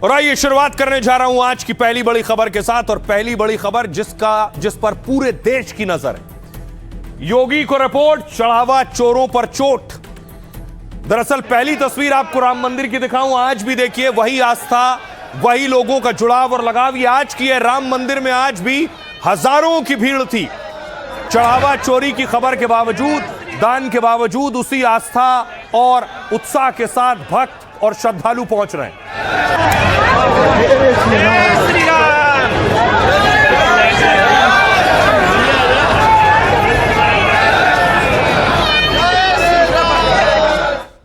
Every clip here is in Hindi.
और आइए शुरुआत करने जा रहा हूं आज की पहली बड़ी खबर के साथ। और पहली बड़ी खबर जिस पर पूरे देश की नजर है। योगी को रिपोर्ट, चढ़ावा चोरों पर चोट। दरअसल पहली तस्वीर आपको राम मंदिर की दिखाऊं, आज भी देखिए वही आस्था, वही लोगों का जुड़ाव और लगाव। ये आज की है, राम मंदिर में आज भी हजारों की भीड़ थी। चढ़ावा चोरी की खबर के बावजूद, दान के बावजूद उसी आस्था और उत्साह के साथ भक्त और श्रद्धालु पहुंच रहे हैं।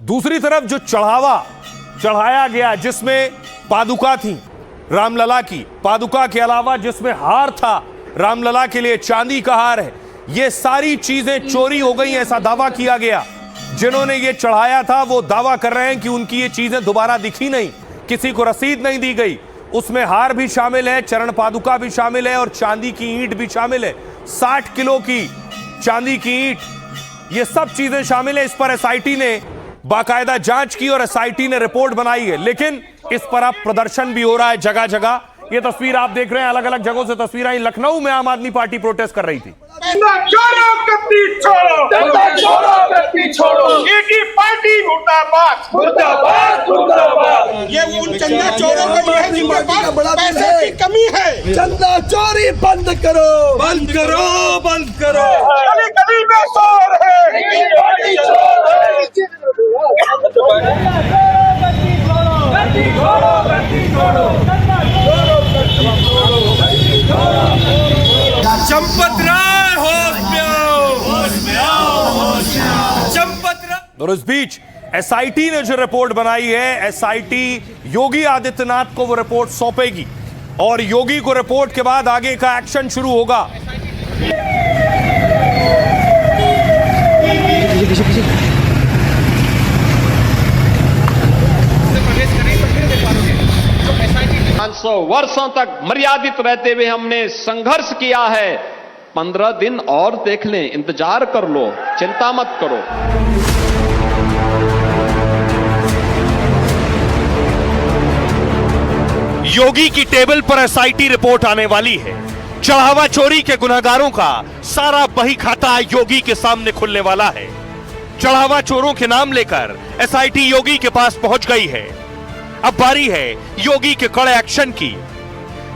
दूसरी तरफ जो चढ़ाया गया, जिसमें पादुका थी रामलला की, पादुका के अलावा जिसमें हार था रामलला के लिए, चांदी का हार है, ये सारी चीजें चोरी हो गई, ऐसा दावा किया गया। जिन्होंने ये चढ़ाया था वो दावा कर रहे हैं कि उनकी ये चीजें दोबारा दिखी नहीं, किसी को रसीद नहीं दी गई। उसमें हार भी शामिल है, चरण पादुका भी शामिल है और चांदी की ईंट भी शामिल है। 60 किलो की चांदी की ईंट, ये सब चीजें शामिल है। इस पर एसआईटी ने बाकायदा जांच की और एसआईटी ने रिपोर्ट बनाई है। लेकिन इस पर अब प्रदर्शन भी हो रहा है जगह जगह। ये तस्वीर आप देख रहे हैं, अलग अलग जगहों से तस्वीर आई। लखनऊ में आम आदमी पार्टी प्रोटेस्ट कर रही थी। पार्टी मुर्दाबाद मुर्दाबाद मुर्दाबाद। ये उन चंदा चोरों के लिए जिनके पास पैसे की कमी है। चंदा चोरी बंद करो, बंद करो, बंद करो। गली गली में शोर है। चंपत राय होश में आओ, चंपत राय। और इस बीच एसआईटी ने जो रिपोर्ट बनाई है, एसआईटी योगी आदित्यनाथ को वो रिपोर्ट सौंपेगी और योगी को रिपोर्ट के बाद आगे का एक्शन शुरू होगा। वर्षों तक मर्यादित रहते हुए हमने संघर्ष किया है। 15 दिन और देख लें, इंतजार कर लो, चिंता मत करो। योगी की टेबल पर एसआईटी रिपोर्ट आने वाली है। चढ़ावा चोरी के गुनहगारों का सारा बही खाता योगी के सामने खुलने वाला है। चढ़ावा चोरों के नाम लेकर एसआईटी योगी के पास पहुंच गई है। अब बारी है योगी के कड़े एक्शन की।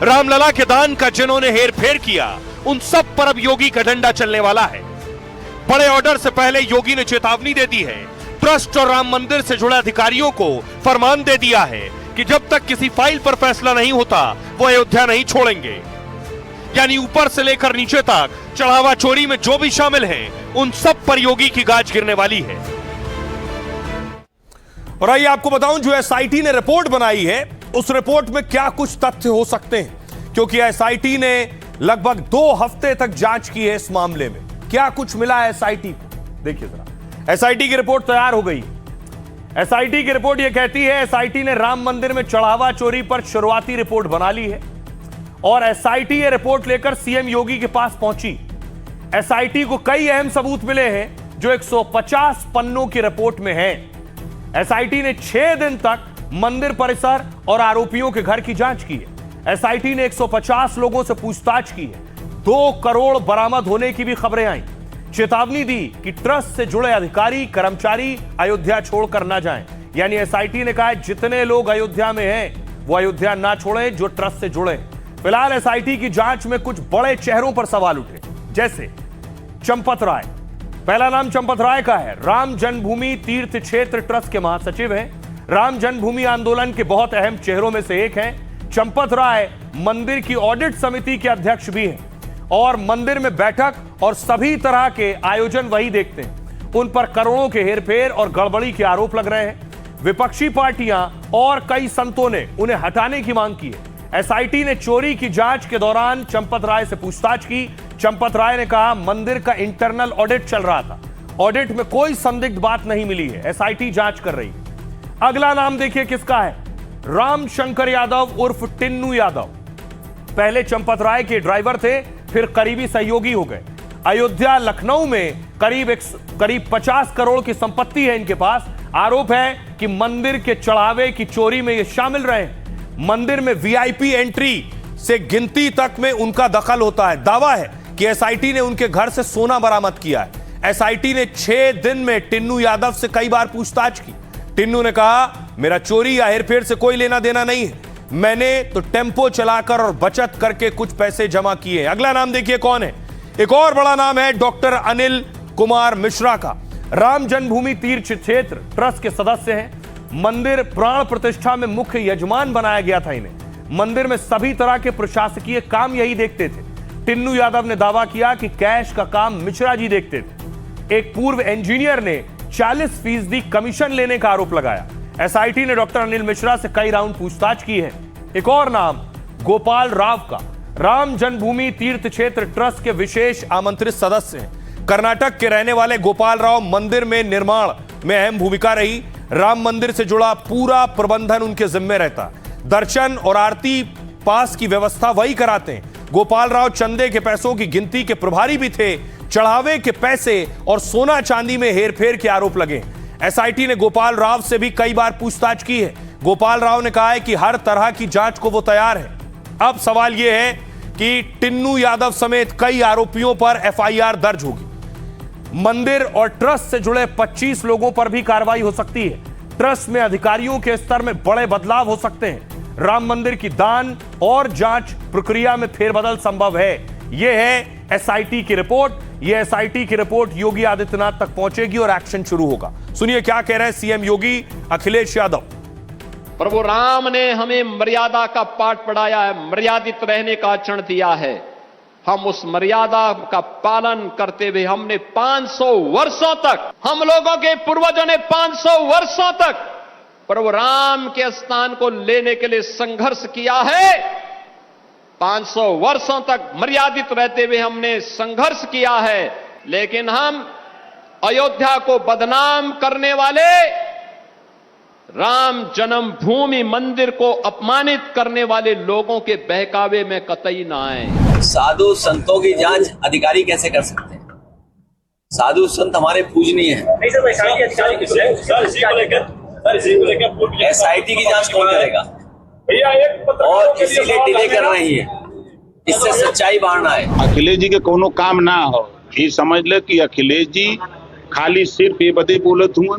रामलला के दान का जिन्होंने हेरफेर किया, उन सब पर अब योगी का डंडा चलने वाला है। बड़े ऑर्डर से पहले योगी ने चेतावनी दे दी है। ट्रस्ट और राम मंदिर से जुड़े अधिकारियों को फरमान दे दिया है कि जब तक किसी फाइल पर फैसला नहीं होता वो अयोध्या नहीं छोड़ेंगे। यानी ऊपर से लेकर नीचे तक चढ़ावा चोरी में जो भी शामिल हैं, उन सब पर योगी की गाज गिरने वाली है। और आइए आपको बताऊं, जो एसआईटी ने रिपोर्ट बनाई है, उस रिपोर्ट में क्या कुछ तथ्य हो सकते हैं, क्योंकि एसआईटी ने लगभग 2 हफ्ते तक जांच की है इस मामले में। क्या कुछ मिला है एसआईटी को, देखिए जरा। एसआईटी की रिपोर्ट तैयार हो गई। एसआईटी की रिपोर्ट यह कहती है, एसआईटी ने राम मंदिर में चढ़ावा चोरी पर शुरुआती रिपोर्ट बना ली है और एसआईटी ये रिपोर्ट लेकर सीएम योगी के पास पहुंची। एसआईटी को कई अहम सबूत मिले हैं जो 150 पन्नों की रिपोर्ट में हैं। एसआईटी ने 6 दिन तक मंदिर परिसर और आरोपियों के घर की जांच की है। एसआईटी ने 150 लोगों से पूछताछ की है। 2 करोड़ बरामद होने की भी खबरें आई। चेतावनी दी कि ट्रस्ट से जुड़े अधिकारी कर्मचारी अयोध्या छोड़कर ना जाएं। यानी एसआईटी ने कहा है, जितने लोग अयोध्या में हैं वो अयोध्या ना छोड़ें जो ट्रस्ट से जुड़े। फिलहाल एसआईटी की जांच में कुछ बड़े चेहरों पर सवाल उठे, जैसे चंपत राय। पहला नाम चंपत राय का है। राम जन्मभूमि तीर्थ क्षेत्र ट्रस्ट के महासचिव हैं। राम जन्मभूमि आंदोलन के बहुत अहम चेहरों में से एक हैं। चंपत राय मंदिर की ऑडिट समिति के अध्यक्ष भी हैं और मंदिर में बैठक और सभी तरह के आयोजन वही देखते हैं। उन पर करोड़ों के हेरफेर और गड़बड़ी के आरोप लग रहे हैं। विपक्षी पार्टियां और कई संतों ने उन्हें हटाने की मांग की है। एसआईटी ने चोरी की जांच के दौरान चंपत राय से पूछताछ की। चंपत राय ने कहा, मंदिर का इंटरनल ऑडिट चल रहा था, ऑडिट में कोई संदिग्ध बात नहीं मिली है, एसआईटी जांच कर रही है। अगला नाम देखिए किसका है, राम शंकर यादव उर्फ टिन्नू यादव। पहले चंपत राय के ड्राइवर थे, फिर करीबी सहयोगी हो गए। अयोध्या लखनऊ में करीब 50 करोड़ की संपत्ति है इनके पास। आरोप है कि मंदिर के चढ़ावे की चोरी में ये शामिल रहे। मंदिर में वीआईपी एंट्री से गिनती तक में उनका दखल होता है। दावा है कि एसआईटी ने उनके घर से सोना बरामद किया है। एसआईटी ने 6 दिन में टिन्नू यादव से कई बार पूछताछ की। टिन्नू ने कहा, मेरा चोरी या हेरफेर से कोई लेना देना नहीं है, मैंने तो टेम्पो चलाकर और बचत करके कुछ पैसे जमा किए। अगला नाम देखिए कौन है। एक और बड़ा नाम है डॉक्टर अनिल कुमार मिश्रा का। राम जन्मभूमि तीर्थ क्षेत्र ट्रस्ट के सदस्य हैं। मंदिर प्राण प्रतिष्ठा में मुख्य यजमान बनाया गया था इन्हें। मंदिर में सभी तरह के प्रशासकीय काम यही देखते थे। टिन्नू यादव ने दावा किया कि कैश का काम मिश्रा जी देखते थे। एक पूर्व इंजीनियर ने 40% कमीशन लेने का आरोप लगाया। एसआईटी ने डॉक्टर अनिल मिश्रा से कई राउंड पूछताछ की है। एक और नाम गोपाल राव का। राम जन्मभूमि तीर्थ क्षेत्र ट्रस्ट के विशेष आमंत्रित सदस्य हैं। कर्नाटक के रहने वाले गोपाल राव मंदिर में निर्माण में अहम भूमिका रही। राम मंदिर से जुड़ा पूरा प्रबंधन उनके जिम्मे रहता। दर्शन और आरती पास की व्यवस्था वही कराते हैं। गोपाल राव चंदे के पैसों की गिनती के प्रभारी भी थे। चढ़ावे के पैसे और सोना चांदी में हेरफेर के आरोप लगे। एसआईटी ने गोपाल राव से भी कई बार पूछताछ की है। गोपाल राव ने कहा है कि हर तरह की जांच को वो तैयार है। अब सवाल यह है कि टिन्नू यादव समेत कई आरोपियों पर एफआईआर दर्ज होगी। मंदिर और ट्रस्ट से जुड़े 25 लोगों पर भी कार्रवाई हो सकती है। ट्रस्ट में अधिकारियों के स्तर में बड़े बदलाव हो सकते हैं। राम मंदिर की दान और जांच प्रक्रिया में फेरबदल संभव है। यह है एसआईटी की रिपोर्ट। यह एसआईटी की रिपोर्ट योगी आदित्यनाथ तक पहुंचेगी और एक्शन शुरू होगा। सुनिए क्या कह रहे हैं सीएम योगी अखिलेश यादव। प्रभु राम ने हमें मर्यादा का पाठ पढ़ाया है, मर्यादित रहने का आचरण दिया है। हम उस मर्यादा का पालन करते हुए हमने 500 वर्षों तक, हम लोगों के पूर्वजों ने 500 वर्षों तक प्रभु राम के स्थान को लेने के लिए संघर्ष किया है। 500 वर्षों तक मर्यादित रहते हुए हमने संघर्ष किया है। लेकिन हम अयोध्या को बदनाम करने वाले, राम जन्मभूमि मंदिर को अपमानित करने वाले लोगों के बहकावे में कतई ना आए। साधु संतों की जांच अधिकारी कैसे कर सकते हैं? साधु संत हमारे पूजनीय हैं। एसआईटी की जांच कौन करेगा? और इसीलिए डिले कर रही है, इससे सच्चाई बाहर है। अखिलेश जी के कोनो काम ना हो, ये समझ ले कि अखिलेश जी खाली सिर्फ ये बदे बोलत हुआ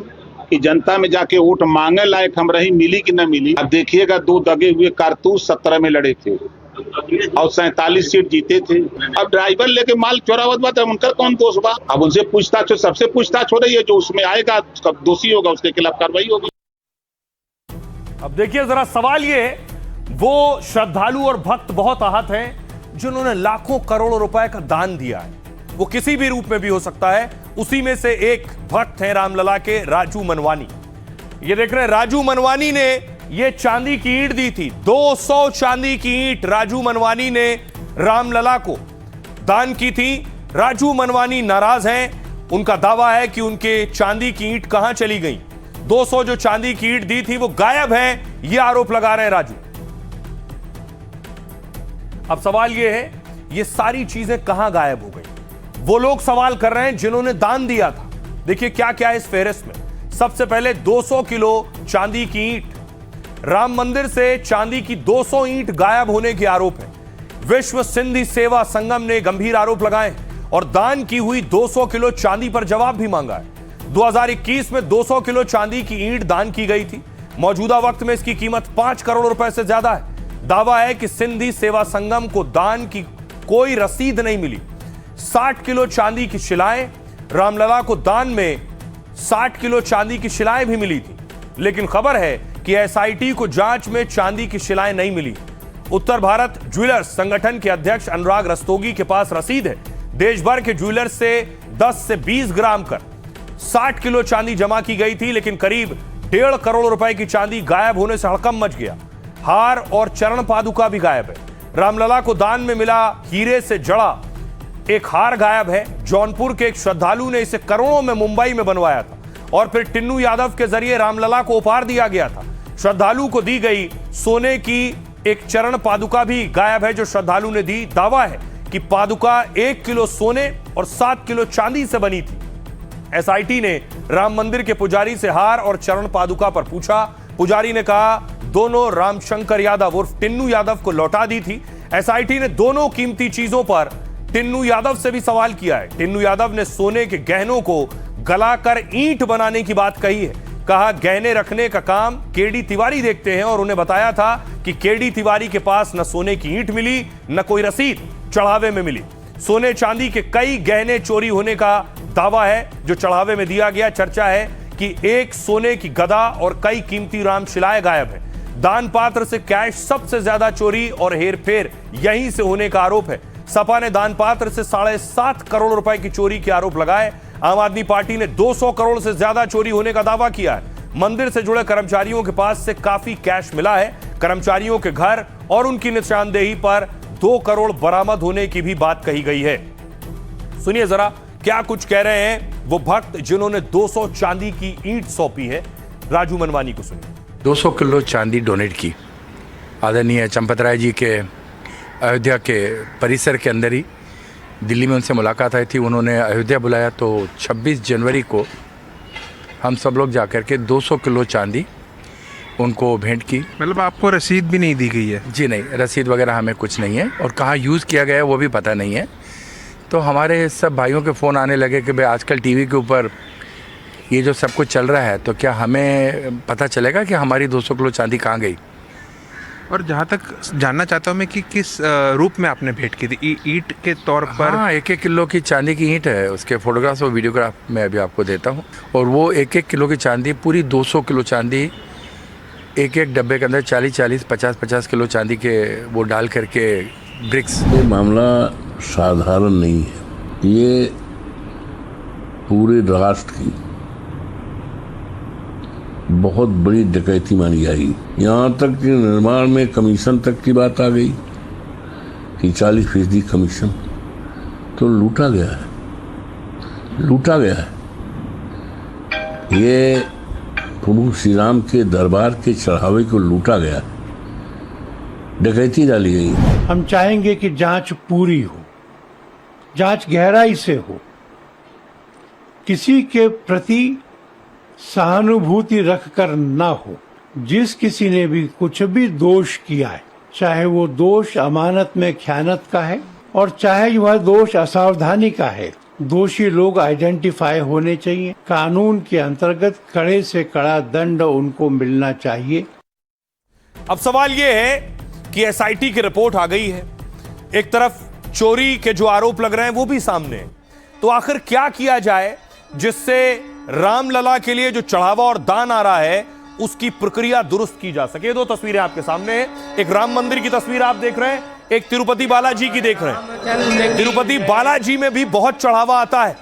कि जनता में जाके वोट मांगे लायक हम रही, मिली कि न मिली। अब देखिएगा 2 दगे हुए कारतूस 17 में लड़े थे और 47 सीट जीते थे। अब ड्राइवर लेके माल चोरावत बात है, उनका कौन दोष बा? अब उनसे पूछताछ, सबसे पूछताछ हो रही है। जो उसमें आएगा दोषी होगा, उसके खिलाफ कार्रवाई होगी। अब देखिए जरा सवाल ये है, वो श्रद्धालु और भक्त बहुत आहत हैं जिन्होंने लाखों करोड़ों रुपए का दान दिया है। वो किसी भी रूप में भी हो सकता है। उसी में से एक भक्त हैं रामलला के राजू मनवानी। ये देख रहे हैं, राजू मनवानी ने ये चांदी की ईंट दी थी। 200 चांदी की ईंट राजू मनवानी ने रामलला को दान की थी। राजू मनवानी नाराज हैं। उनका दावा है कि उनके चांदी की ईंट कहां चली गई। 200 जो चांदी की ईंट दी थी वो गायब है, ये आरोप लगा रहे हैं राजू। अब सवाल ये है, ये सारी चीजें कहां गायब हो गई? वो लोग सवाल कर रहे हैं जिन्होंने दान दिया था। देखिए क्या क्या है इस फेहरिस्त में। सबसे पहले 200 किलो चांदी की ईंट। राम मंदिर से चांदी की 200 ईंट गायब होने के आरोप है। विश्व सिंधी सेवा संगम ने गंभीर आरोप लगाए और दान की हुई 200 किलो चांदी पर जवाब भी मांगा है। 2021 में 200 किलो चांदी की ईंट दान की गई थी। मौजूदा वक्त में इसकी कीमत 5 करोड़ रुपए से ज्यादा है। दावा है कि सिंधी सेवा संगम को दान की कोई रसीद नहीं मिली। 60 किलो चांदी की शिलाएं, रामलला को दान में 60 किलो चांदी की शिलाएं भी मिली थी। लेकिन खबर है कि एसआईटी को जांच में चांदी की शिलाएं नहीं मिली। उत्तर भारत ज्वेलर्स संगठन के अध्यक्ष अनुराग रस्तोगी के पास रसीद है। देश भर के ज्वेलर्स से 10 से 20 ग्राम कर 60 किलो चांदी जमा की गई थी, लेकिन करीब 1.5 करोड़ रुपए की चांदी गायब होने से हड़कंप मच गया। हार और चरण पादुका भी गायब है। रामलला को दान में मिला हीरे से जड़ा एक हार गायब है। जौनपुर के एक श्रद्धालु ने इसे करोड़ों में मुंबई में बनवाया था और फिर टिन्नू यादव के जरिए रामलला को उपहार दिया गया था। श्रद्धालु को दी गई सोने की एक चरण पादुका भी गायब है जो श्रद्धालु ने दी। दावा है कि पादुका 1 किलो सोने और 7 किलो चांदी से बनी थी। एसआईटी ने राम मंदिर के पुजारी से हार और चरण पादुका पर पूछा। पुजारी ने कहा दोनों रामशंकर यादव उर्फ टिन्नू यादव को लौटा दी थी। एसआईटी ने दोनों कीमती चीजों पर टिन्नू यादव से भी सवाल किया है। टिन्नू यादव ने सोने के गहनों को गलाकर ईंट बनाने की बात कही है। कहा गहने रखने का काम केडी तिवारी देखते हैं और उन्हें बताया था कि केडी तिवारी के पास न सोने की ईंट मिली न कोई रसीद चढ़ावे में मिली। सोने चांदी के कई गहने चोरी होने का दावा है जो चढ़ावे में दिया गया। चर्चा है कि एक सोने की गदा और कई कीमती रामशिलाएं गायब है। दान पात्र से कैश सबसे ज्यादा चोरी और हेरफेर यहीं से होने का आरोप है। सपा ने दान पात्र से 7.5 करोड़ रुपए की चोरी के आरोप लगाए। आम आदमी पार्टी ने 200 करोड़ से ज्यादा चोरी होने का दावा किया है। मंदिर से जुड़े कर्मचारियों के पास से काफी कैश मिला है। कर्मचारियों के घर और उनकी निशानदेही पर 2 करोड़ बरामद होने की भी बात कही गई है। सुनिए जरा क्या कुछ कह रहे हैं वो भक्त जिन्होंने 200 चांदी की ईंट सौंपी है। राजू मनवानी को सुनिए। 200 किलो चांदी डोनेट की आदरणीय चंपत राय जी के अयोध्या के परिसर के अंदर ही दिल्ली में उनसे मुलाकात आई थी। उन्होंने अयोध्या बुलाया तो 26 जनवरी को हम सब लोग जाकर के 200 किलो चांदी उनको भेंट की। मतलब आपको रसीद भी नहीं दी गई है? जी नहीं, रसीद वगैरह हमें कुछ नहीं है और कहाँ यूज़ किया गया है वो भी पता नहीं है। तो हमारे सब भाइयों के फ़ोन आने लगे कि भाई आजकल टीवी के ऊपर ये जो सब कुछ चल रहा है तो क्या हमें पता चलेगा कि हमारी 200 किलो चांदी कहाँ गई। और जहाँ तक जानना चाहता हूँ मैं कि किस रूप में आपने भेंट की थी? ईंट के तौर पर? हाँ, 1-1 किलो की चांदी की ईंट है। उसके फोटोग्राफ्स और वीडियोग्राफ मैं अभी आपको देता हूँ। और वो 1-1 किलो की चांदी, पूरी 200 किलो चांदी एक डब्बे के अंदर 40-40, 50-50 किलो चांदी के वो डाल करके ब्रिक्स। ये मामला साधारण नहीं है, ये पूरे राष्ट्र की बहुत बड़ी डकैती मानी जाएगी। यहाँ तक कि निर्माण में कमीशन तक की बात आ गई कि 40% कमीशन तो लूटा गया है। ये प्रभु श्री राम के दरबार के चढ़ावे को लूटा गया, डकैती डाली गई। हम चाहेंगे कि जांच पूरी हो, जांच गहराई से हो, किसी के प्रति सहानुभूति रखकर न हो। जिस किसी ने भी कुछ भी दोष किया है, चाहे वो दोष अमानत में ख़यानत का है और चाहे वह दोष असावधानी का है, दोषी लोग आइडेंटिफाई होने चाहिए। कानून के अंतर्गत कड़े से कड़ा दंड उनको मिलना चाहिए। अब सवाल यह है कि एसआईटी की रिपोर्ट आ गई है, एक तरफ चोरी के जो आरोप लग रहे हैं वो भी सामने है, तो आखिर क्या किया जाए जिससे रामलला के लिए जो चढ़ावा और दान आ रहा है उसकी प्रक्रिया दुरुस्त की जा सके। 2 तस्वीरें आपके सामने हैं। एक राम मंदिर की तस्वीर आप देख रहे हैं, एक तिरुपति बालाजी की देख रहे हैं। तिरुपति बालाजी में भी बहुत चढ़ावा आता है।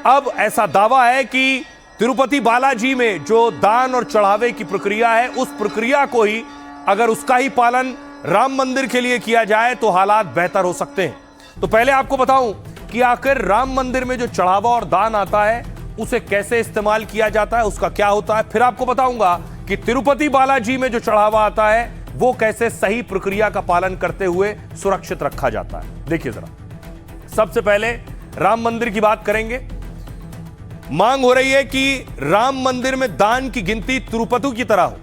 अब ऐसा दावा है कि तिरुपति बालाजी में जो दान और चढ़ावे की प्रक्रिया है उस प्रक्रिया को ही अगर उसका ही पालन राम मंदिर के लिए किया जाए तो हालात बेहतर हो सकते हैं। तो पहले आपको बताऊं कि आखिर राम मंदिर में जो चढ़ावा और दान आता है उसे कैसे इस्तेमाल किया जाता है, उसका क्या होता है। फिर आपको बताऊंगा कि तिरुपति बालाजी में जो चढ़ावा आता है वो कैसे सही प्रक्रिया का पालन करते हुए सुरक्षित रखा जाता है। देखिए जरा, सबसे पहले राम मंदिर की बात करेंगे। मांग हो रही है कि राम मंदिर में दान की गिनती तिरुपति की तरह हो।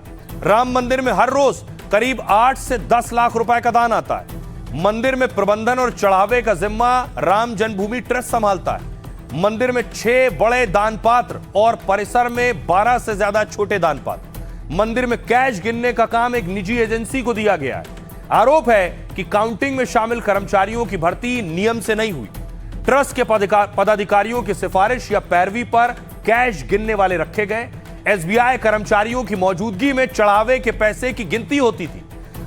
राम मंदिर में हर रोज करीब 8 से 10 लाख रुपए का दान आता है। मंदिर में प्रबंधन और चढ़ावे का जिम्मा राम जन्मभूमि ट्रस्ट संभालता है। मंदिर में 6 बड़े दान पात्र और परिसर में 12 से ज्यादा छोटे दान पात्र। मंदिर में कैश गिनने का काम एक निजी एजेंसी को दिया गया है। आरोप है कि काउंटिंग में शामिल कर्मचारियों की भर्ती नियम से नहीं हुई। ट्रस्ट के पदाधिकारियों की सिफारिश या पैरवी पर कैश गिनने वाले रखे गए। एसबीआई कर्मचारियों की मौजूदगी में चढ़ावे के पैसे की गिनती होती थी।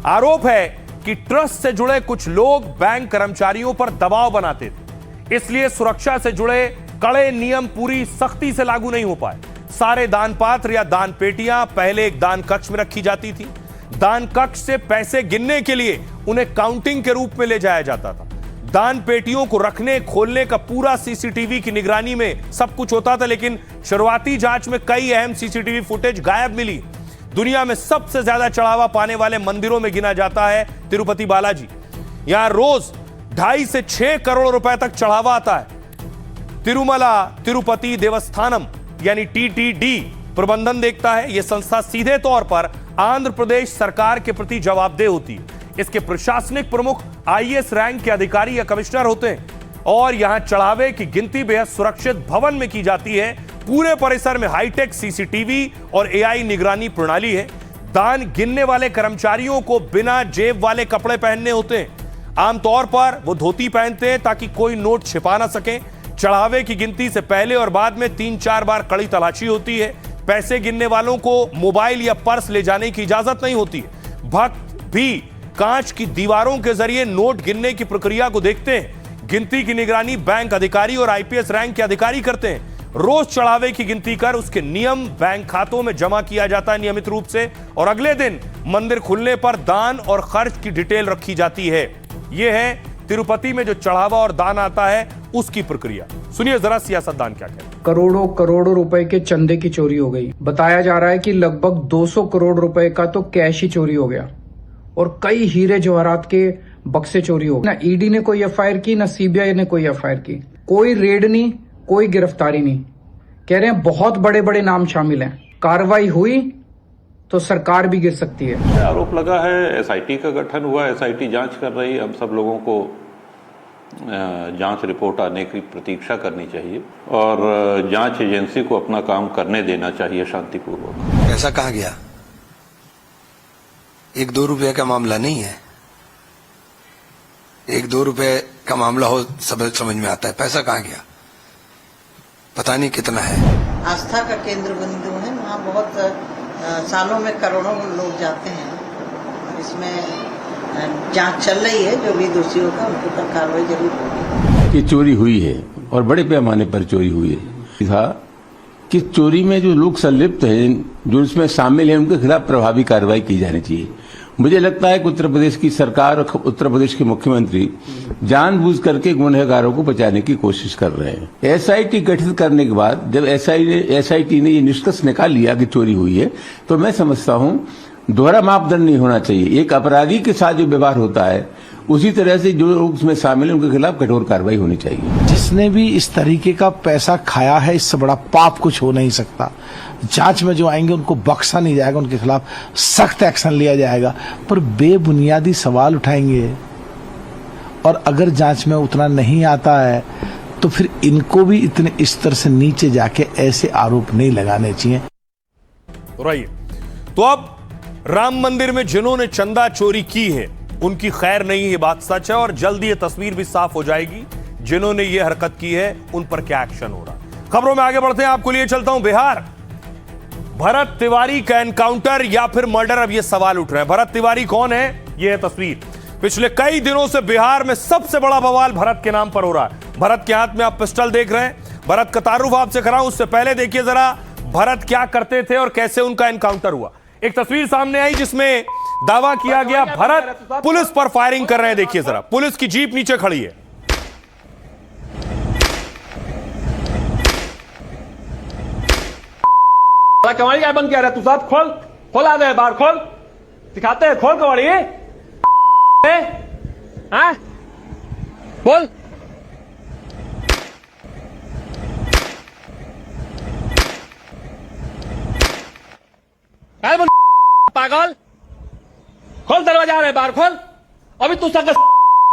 आरोप है कि ट्रस्ट से जुड़े कुछ लोग बैंक कर्मचारियों पर दबाव बनाते थे, इसलिए सुरक्षा से जुड़े कड़े नियम पूरी सख्ती से लागू नहीं हो पाए। सारे दान पात्र या दान पेटियां पहले एक दान कक्ष में रखी जाती थी। दान कक्ष से पैसे गिनने के लिए उन्हें काउंटिंग के रूप में ले जाया जाता था। दान पेटियों को रखने खोलने का पूरा सीसीटीवी की निगरानी में सब कुछ होता था, लेकिन शुरुआती जांच में कई अहम सीसीटीवी फुटेज गायब मिली। दुनिया में सबसे ज्यादा चढ़ावा पाने वाले मंदिरों में गिना जाता है तिरुपति बालाजी। यहां रोज 2.5 से 6 करोड़ रुपए तक चढ़ावा आता है। तिरुमला तिरुपति देवस्थानम यानी टीटीडी प्रबंधन देखता है। यह संस्था सीधे तौर पर आंध्र प्रदेश सरकार के प्रति जवाबदेह होती है। इसके प्रशासनिक प्रमुख आईएएस रैंक के अधिकारी या कमिश्नर होते हैं और यहां चढ़ावे की गिनती बेहद सुरक्षित भवन में की जाती है। पूरे परिसर में हाईटेक सीसीटीवी और एआई निगरानी प्रणाली है। दान गिनने वाले कर्मचारियों को बिना जेब वाले कपड़े पहनने होते हैं। आमतौर पर वो धोती पहनते हैं ताकि कोई नोट छिपा ना सके। चढ़ावे की गिनती से पहले और बाद में 3-4 बार कड़ी तलाशी होती है। पैसे गिनने वालों को मोबाइल या पर्स ले जाने की इजाजत नहीं होती है। भक्त भी कांच की दीवारों के जरिए नोट गिनने की प्रक्रिया को देखते हैं। गिनती की निगरानी बैंक अधिकारी और आईपीएस रैंक के अधिकारी करते हैं। रोज चढ़ावे की गिनती कर उसके नियम बैंक खातों में जमा किया जाता है नियमित रूप से, और अगले दिन मंदिर खुलने पर दान और खर्च की डिटेल रखी जाती है। यह है तिरुपति में जो चढ़ावा और दान आता है उसकी प्रक्रिया। सुनिए जरा सियासतदान क्या कहते हैं। करोड़ों करोड़ों रुपए के चंदे की चोरी हो गई। बताया जा रहा है कि लगभग 200 करोड़ रुपए का तो कैश ही चोरी हो गया और कई हीरे जवाहरात के बक्से चोरी हो गए। ना ईडी ने कोई एफआईआर की, ना सीबीआई ने कोई एफआईआर की। कोई रेड नहीं, कोई गिरफ्तारी नहीं। कह रहे हैं बहुत बड़े बड़े नाम शामिल हैं। कार्रवाई हुई तो सरकार भी गिर सकती है। आरोप लगा है, एसआईटी का गठन हुआ, एसआईटी जांच कर रही है। हम सब लोगों को जांच रिपोर्ट आने की प्रतीक्षा करनी चाहिए और जांच एजेंसी को अपना काम करने देना चाहिए शांतिपूर्वक। पैसा कहाँ गया? 1-2 रुपए का मामला नहीं है। 1-2 रुपए का मामला हो सब समझ में आता है। पैसा कहाँ गया पता नहीं कितना है। आस्था का केंद्र बिंदु है, वहाँ बहुत सालों में करोड़ों लोग जाते हैं। इसमें जांच चल रही है। जो भी दोषी होगा उनके ऊपर कार्रवाई जरूर होगी। ये चोरी हुई है और बड़े पैमाने पर चोरी हुई है। था कि चोरी में जो लोग संलिप्त हैं, जो इसमें शामिल हैं, उनके खिलाफ प्रभावी कार्रवाई की जानी चाहिए। मुझे लगता है कि उत्तर प्रदेश की सरकार और उत्तर प्रदेश के मुख्यमंत्री जानबूझ करके गुनहगारों को बचाने की कोशिश कर रहे हैं। एसआईटी गठित करने के बाद जब एसआईटी ने ये निष्कर्ष निकाल लिया कि चोरी हुई है, तो मैं समझता हूं दोहरा मापदंड नहीं होना चाहिए। एक अपराधी के साथ जो व्यवहार होता है उसी तरह से जो लोग उसमें शामिल हैं उनके खिलाफ कठोर कार्रवाई होनी चाहिए। जिसने भी इस तरीके का पैसा खाया है, इससे बड़ा पाप कुछ हो नहीं सकता। जांच में जो आएंगे उनको बख्शा नहीं जाएगा, उनके खिलाफ सख्त एक्शन लिया जाएगा। पर बेबुनियादी सवाल उठाएंगे और अगर जांच में उतना नहीं आता है तो फिर इनको भी इतने स्तर से नीचे जाके ऐसे आरोप नहीं लगाने चाहिए। तो अब राम मंदिर में जिन्होंने चंदा चोरी की है उनकी खैर नहीं, ये बात सच है और जल्दी ये तस्वीर भी साफ हो जाएगी जिन्होंने ये हरकत की है उन पर क्या एक्शन हो रहा। खबरों में आगे बढ़ते हैं, आपको लिए चलता हूं बिहार। भरत तिवारी का एनकाउंटर या फिर मर्डर, अब ये सवाल उठ रहे हैं। भरत तिवारी कौन है? ये है तस्वीर। पिछले कई दिनों से बिहार में सबसे बड़ा बवाल भरत के नाम पर हो रहा है। भरत के हाथ में आप पिस्टल देख रहे हैं। भरत का तारुफ आपसे कराऊं उससे पहले देखिए जरा भरत क्या करते थे और कैसे उनका एनकाउंटर हुआ। एक तस्वीर सामने आई जिसमें दावा किया गया भरत पुलिस पर फायरिंग कर रहे हैं। देखिए जरा, पुलिस की जीप नीचे खड़ी है। कवाड़ी क्या बंद किया रहा तू साहब? खोल आ गए बाहर, खोल दिखाते हैं, खोल कवाड़ी। हाँ बोल। पागल, खोल दरवाजा, आ रहे बाहर, खोल। अभी तू सब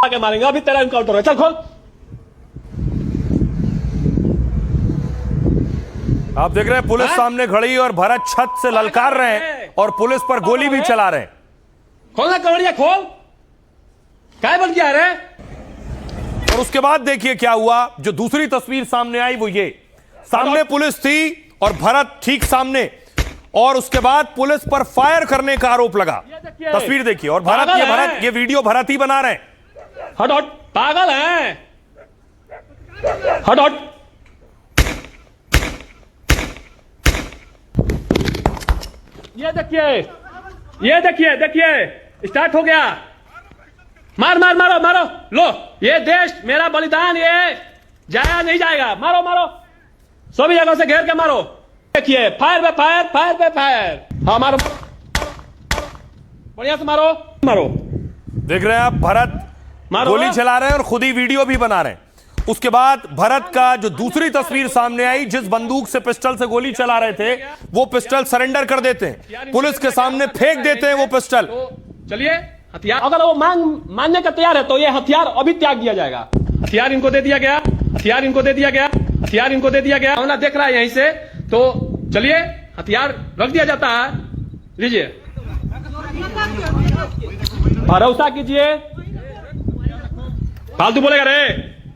के मारेंगे, अभी तेरा एनकाउंटर है, चल खोल। आप देख रहे हैं पुलिस सामने खड़ी और भरत छत से ललकार रहे हैं और पुलिस पर गोली भी चला रहे हैं। खोलना कवड़िया, खोल। क्या बन गया रे? और उसके बाद देखिए क्या हुआ। जो दूसरी तस्वीर सामने आई वो ये, सामने पुलिस थी और भरत ठीक सामने, और उसके बाद पुलिस पर फायर करने का आरोप लगा। तस्वीर देखिए और भरत ये वीडियो भरत ही बना रहे हैं। हट हट, पागल है, हट हट। ये देखिए देखिए स्टार्ट हो गया। मार मार मारो मारो, लो ये देश मेरा बलिदान ये जाया नहीं जाएगा। मारो मारो, सभी जगह से घेर के मारो। देखिए फायर पे फायर, फायर पे फायर। हाँ मारो, बढ़िया से मारो मारो। देख रहे हैं आप भरत गोली चला रहे हैं और खुद ही वीडियो भी बना रहे हैं। उसके बाद भरत का जो दूसरी तस्वीर सामने आई, जिस बंदूक से पिस्टल से गोली चला रहे थे वो पिस्टल सरेंडर कर देते हैं, पुलिस के सामने फेंक देते हैं वो पिस्टल। चलिए हथियार अगर वो मानने का तैयार है तो ये हथियार अभी त्याग दिया जाएगा। हथियार इनको दे दिया गया, हथियार इनको दे दिया गया, हथियार इनको दे दिया गया। हमला देख रहा है यहीं से, तो चलिए हथियार रख दिया जाता है। लीजिए, भरोसा कीजिए। फालतू बोलेगा रे,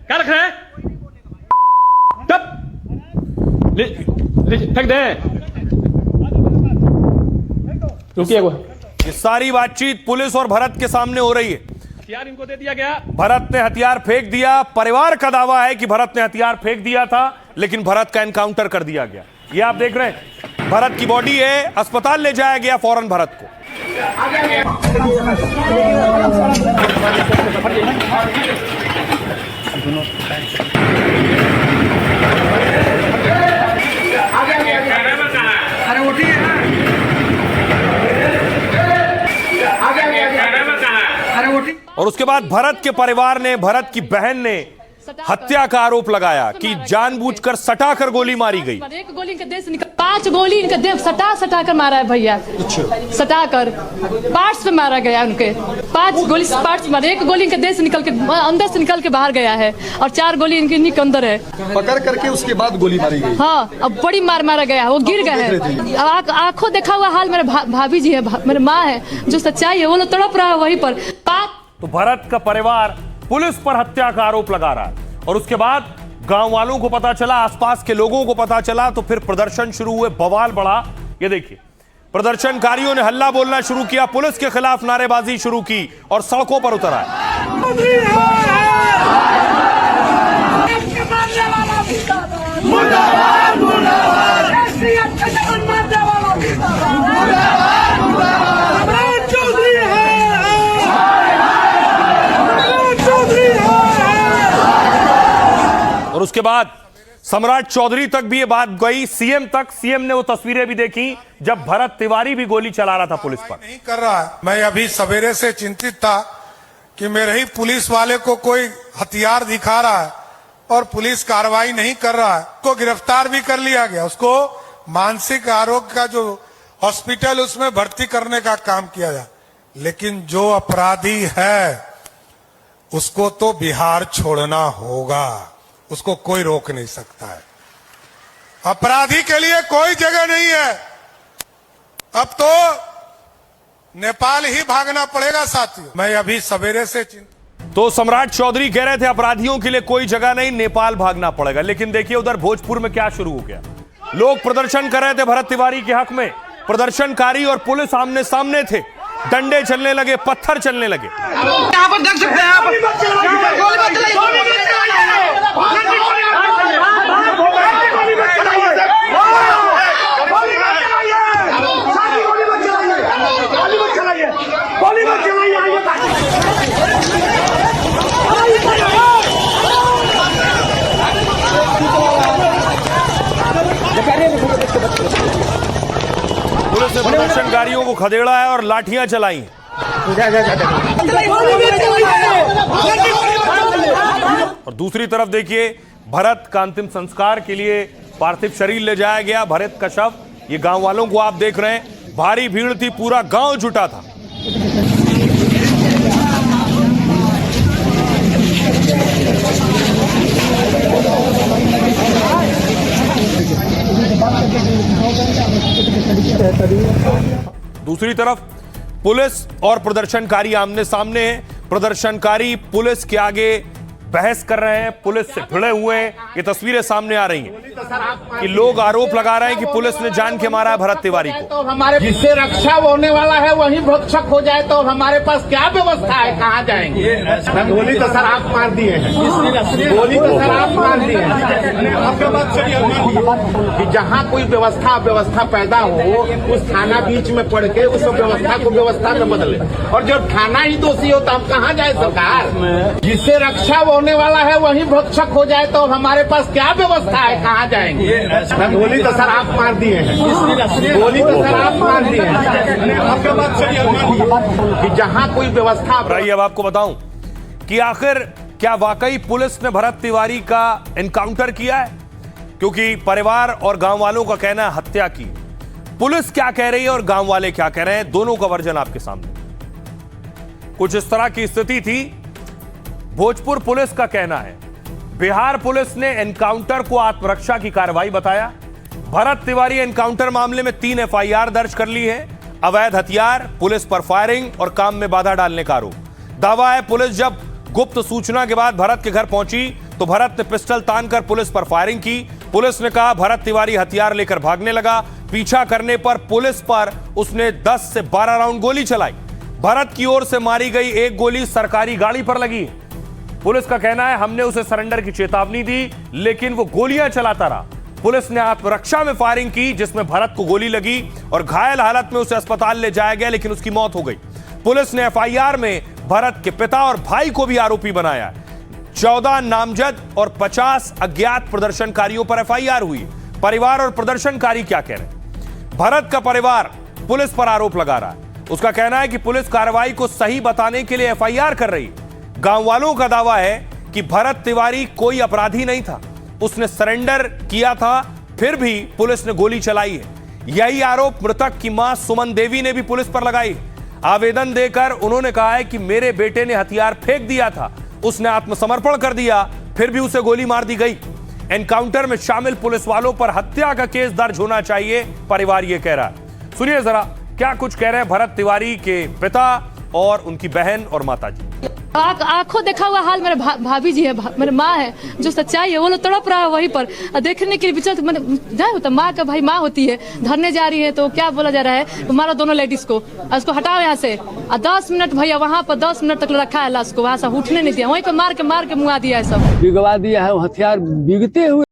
क्या रख रहे? लीजिए, फेंक दे। रुकिए, ये सारी बातचीत पुलिस और भरत के सामने हो रही है। हथियार इनको दे दिया गया, भरत ने हथियार फेंक दिया। परिवार का दावा है कि भरत ने हथियार फेंक दिया था, लेकिन भरत का एनकाउंटर कर दिया गया। ये आप देख रहे हैं, भरत की बॉडी है, अस्पताल ले जाया गया फौरन भरत को। और उसके बाद भरत के परिवार ने, भरत की बहन ने हत्या का आरोप लगाया कि जानबूझकर सटाकर गोली मारी गई। एक गोली इनके देह से निकल, 5 गोली इनके देह सटा कर मारा है भैया, सटाकर पार्ट्स पे मारा गया। उनके 5 गोली पार्ट्स मारे, एक गोली इनके देह से निकल के अंदर से निकल के बाहर गया है और 4 गोली इनके नीक अंदर है। पकड़ करके उसके बाद गोली मारी गई। हाँ, अब बड़ी मार मारा गया है, वो गिर गए हैं। आंखों देखा हुआ हाल मेरे भाभी जी है, मेरे माँ है, जो सच्चाई है वो लोग तड़प रहा है वहीं पर। तो भरत का परिवार पुलिस पर हत्या का आरोप लगा रहा है, और उसके बाद गांव वालों को पता चला, आसपास के लोगों को पता चला, तो फिर प्रदर्शन शुरू हुए, बवाल बढ़ा। ये देखिए, प्रदर्शनकारियों ने हल्ला बोलना शुरू किया, पुलिस के खिलाफ नारेबाजी शुरू की और सड़कों पर उतर आए। और उसके बाद सम्राट चौधरी तक भी ये बात गई, सीएम तक। सीएम ने वो तस्वीरें भी देखी जब भरत तिवारी भी गोली चला रहा था पुलिस पर। नहीं कर रहा है। मैं अभी सवेरे से चिंतित था कि मेरे ही पुलिस वाले को कोई हथियार दिखा रहा है और पुलिस कार्रवाई नहीं कर रहा है। उसको गिरफ्तार भी कर लिया गया, उसको मानसिक आरोग्य का जो हॉस्पिटल उसमें भर्ती करने का काम किया जाए, लेकिन जो अपराधी है उसको तो बिहार छोड़ना होगा, उसको कोई रोक नहीं सकता है। अपराधी के लिए कोई जगह नहीं है। अब तो नेपाल ही भागना पड़ेगा साथियों। मैं अभी सवेरे से तो सम्राट चौधरी कह रहे थे अपराधियों के लिए कोई जगह नहीं, नेपाल भागना पड़ेगा। लेकिन देखिए उधर भोजपुर में क्या शुरू हो गया। लोग प्रदर्शन कर रहे थे भरत तिवारी के हक में, प्रदर्शनकारी और पुलिस आमने सामने थे, डंडे चलने लगे, पत्थर चलने लगे। यहाँ पर देख सकते हैं आप पुलिस ने प्रदर्शनकारियों को खदेड़ा है और लाठियां चलाई हैं। और दूसरी तरफ देखिए, भरत का अंतिम संस्कार के लिए पार्थिव शरीर ले जाया गया, भरत का शव। ये गांव वालों को आप देख रहे हैं, भारी भीड़ थी, पूरा गांव जुटा था। दूसरी तरफ पुलिस और प्रदर्शनकारी आमने सामने हैं। प्रदर्शनकारी पुलिस के आगे बहस कर रहे हैं, पुलिस से भिड़े हुए हैं। ये तस्वीरें सामने आ रही हैं कि लोग आरोप लगा रहे हैं कि पुलिस ने जान के मारा है भरत तिवारी को। तो हमारे जिससे रक्षा होने वाला है वही भक्षक हो जाए तो हमारे पास क्या व्यवस्था है, कहाँ जाएंगे? गोली तो सर आप मार दिए हैं, गोली तो सर आप मार दिए हैं। कि जहाँ कोई व्यवस्था पैदा हो, उस थाना बीच में पड़ के उस व्यवस्था को व्यवस्था में बदले, और जब थाना ही दोषी हो तो हम कहाँ जाए? सरकार जिससे रक्षा होने वाला है वही भक्षक हो जाए तो हमारे पास क्या व्यवस्था है, कहाँ जाएंगे? गोली तो सर आप मार दिए हैं, गोली तो सर आप मार दिए हैं। कि जहाँ कोई व्यवस्था। अब आपको बताऊं कि आखिर क्या वाकई पुलिस ने भरत तिवारी का एनकाउंटर किया है? क्योंकि परिवार और गांव वालों का कहना है हत्या की। पुलिस क्या कह रही है और गांव वाले क्या कह रहे हैं, दोनों का वर्जन आपके सामने। कुछ इस तरह की स्थिति थी। भोजपुर पुलिस का कहना है बिहार पुलिस ने एनकाउंटर को आत्मरक्षा की कार्रवाई बताया। भरत तिवारी एनकाउंटर मामले में 3 एफआईआर दर्ज कर ली है। अवैध हथियार, पुलिस पर फायरिंग और काम में बाधा डालने का आरोप। दावा है पुलिस जब गुप्त सूचना के बाद भरत के घर पहुंची तो भरत ने पिस्टल तानकर पुलिस पर फायरिंग की। पुलिस ने कहा भरत तिवारी हथियार लेकर भागने लगा। पीछा करने पर पुलिस पर उसने 10 से 12 राउंड गोली चलाई। भरत की ओर से मारी गई एक गोली सरकारी गाड़ी पर लगी। पुलिस का कहना है हमने उसे सरेंडर की चेतावनी दी लेकिन वो गोलियां चलाता रहा। पुलिस ने आत्मरक्षा में फायरिंग की जिसमें भरत को गोली लगी और घायल हालत में उसे अस्पताल ले जाया गया लेकिन उसकी मौत हो गई। पुलिस ने एफआईआर में भरत के पिता और भाई को भी आरोपी बनाया। 14 नामजद और 50 अज्ञात प्रदर्शनकारियों पर एफआईआर हुई। परिवार और प्रदर्शनकारी क्या कह रहे हैं? भरत का परिवार पुलिस पर आरोप लगा रहा है। उसका कहना है कि पुलिस कार्रवाई को सही बताने के लिए एफआईआर कर रही है। गांव वालों का दावा है कि भरत तिवारी कोई अपराधी नहीं था, उसने सरेंडर किया था, फिर भी पुलिस ने गोली चलाई है। यही आरोप मृतक की मां सुमन देवी ने भी पुलिस पर लगाई। आवेदन देकर उन्होंने कहा है कि मेरे बेटे ने हथियार फेंक दिया था, उसने आत्मसमर्पण कर दिया, फिर भी उसे गोली मार दी गई। एनकाउंटर में शामिल पुलिस वालों पर हत्या का केस दर्ज होना चाहिए, परिवार यह कह रहा है। सुनिए जरा क्या कुछ कह रहे हैं भरत तिवारी के पिता और उनकी बहन और माताजी। आंखों देखा हुआ हाल मेरे भाभी जी है, मेरे माँ है, जो सच्चाई है वो लोग तड़प रहा है वहीं पर देखने के लिए। विचार जाए होता माँ का भाई माँ होती है, धरने जा रही है तो क्या बोला जा रहा है मारो दोनों लेडीज को, उसको हटाओ यहाँ से। 10 मिनट भैया वहाँ पर 10 मिनट तक रखा है लाश को, वहाँ से उठने नहीं दिया, वहीं पर मार के मुआ दिया है, सब बिगवा दिया है। हथियार बिगते हुए